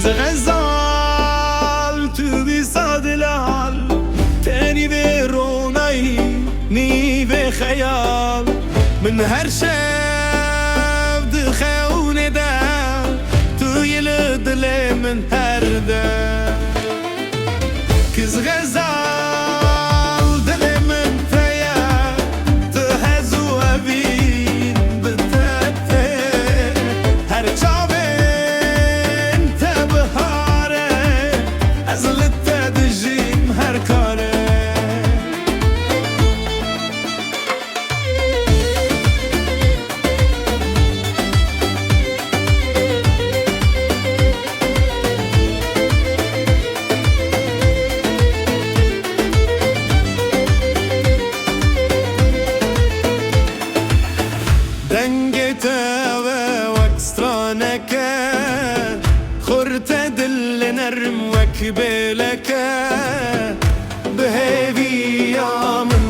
كز غزال تبي صادلال تاني بيروني ني بخيال من هر شب دخوني دا تو يلد لي من هر دا كز غزال دلي من فيا تهزو أبين بتاتي هر شابين تبهاري أزلت تدجيم هر كاري دنجته واكسترانك خرت دل نرم وكبلك بهيبي يا من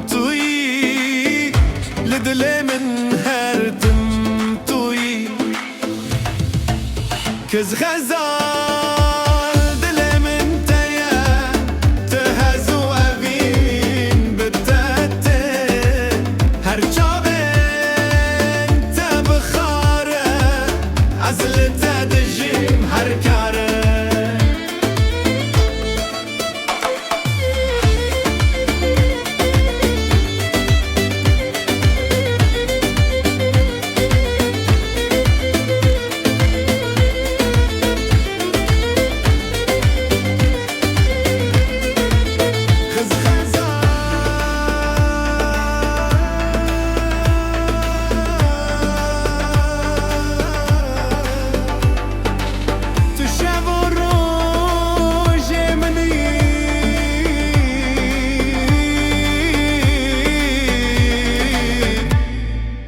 توي لدل من هرتم توي كز غزال دل من تيا تهزو أبين بتاتي هر عزلت دجيم هر كاره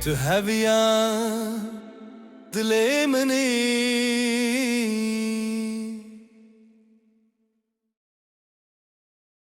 to have ya the lemony